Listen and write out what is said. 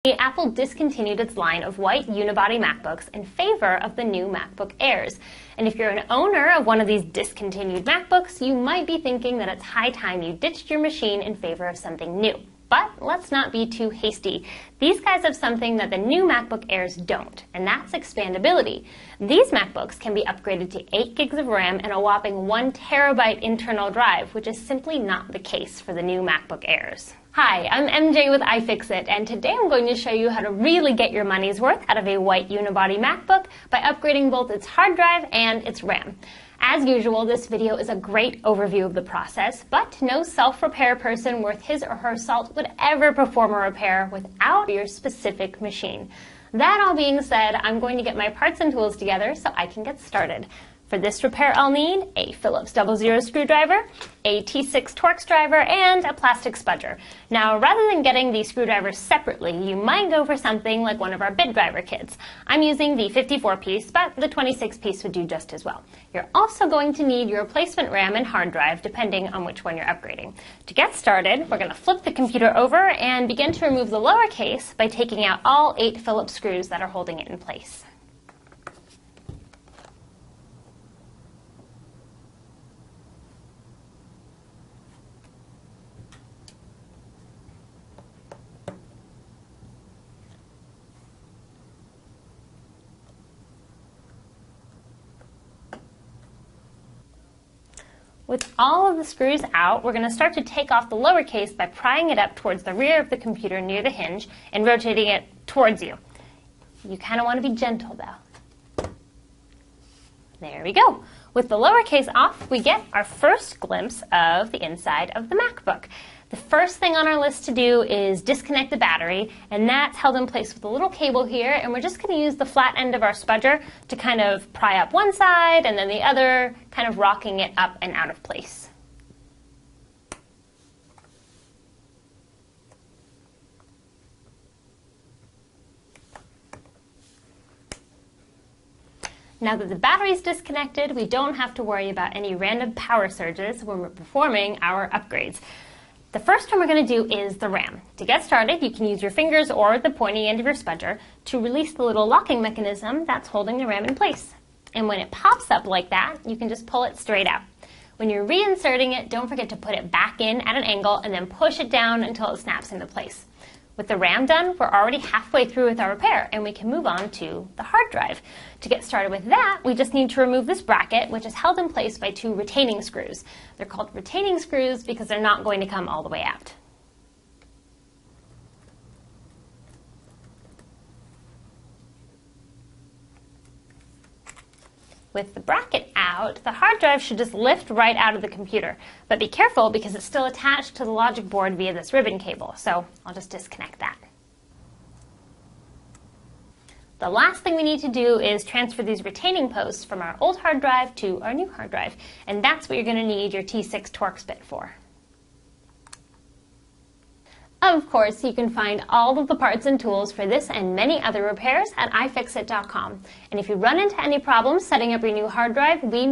Apple discontinued its line of white unibody MacBooks in favor of the new MacBook Airs. And if you're an owner of one of these discontinued MacBooks, you might be thinking that it's high time you ditched your machine in favor of something new. But let's not be too hasty. These guys have something that the new MacBook Airs don't, and that's expandability. These MacBooks can be upgraded to 8 gigs of RAM and a whopping 1 terabyte internal drive, which is simply not the case for the new MacBook Airs. Hi, I'm MJ with iFixit, and today I'm going to show you how to really get your money's worth out of a white unibody MacBook by upgrading both its hard drive and its RAM. As usual, this video is a great overview of the process, but no self-repair person worth his or her salt would ever perform a repair without your specific machine. That all being said, I'm going to get my parts and tools together so I can get started. For this repair, I'll need a Phillips 00 screwdriver, a T6 Torx driver, and a plastic spudger. Now, rather than getting these screwdrivers separately, you might go for something like one of our bid driver kits. I'm using the 54-piece, but the 26-piece would do just as well. You're also going to need your replacement RAM and hard drive, depending on which one you're upgrading. To get started, we're going to flip the computer over and begin to remove the lower case by taking out all 8 Phillips screws that are holding it in place. With all of the screws out, we're going to start to take off the lower case by prying it up towards the rear of the computer near the hinge and rotating it towards you. You kind of want to be gentle though. There we go. With the lower case off, we get our first glimpse of the inside of the MacBook. The first thing on our list to do is disconnect the battery, and that's held in place with a little cable here, and we're just going to use the flat end of our spudger to kind of pry up one side and then the other, kind of rocking it up and out of place. Now that the battery is disconnected, we don't have to worry about any random power surges when we're performing our upgrades. The first one we're going to do is the RAM. To get started, you can use your fingers or the pointy end of your spudger to release the little locking mechanism that's holding the RAM in place. And when it pops up like that, you can just pull it straight out. When you're reinserting it, don't forget to put it back in at an angle and then push it down until it snaps into place. With the RAM done, we're already halfway through with our repair, and we can move on to the hard drive. To get started with that, we just need to remove this bracket, which is held in place by 2 retaining screws. They're called retaining screws because they're not going to come all the way out. With the bracket out, the hard drive should just lift right out of the computer. But be careful because it's still attached to the logic board via this ribbon cable, so I'll just disconnect that. The last thing we need to do is transfer these retaining posts from our old hard drive to our new hard drive, and that's what you're going to need your T6 Torx bit for. Of course, you can find all of the parts and tools for this and many other repairs at iFixit.com. And if you run into any problems setting up your new hard drive, we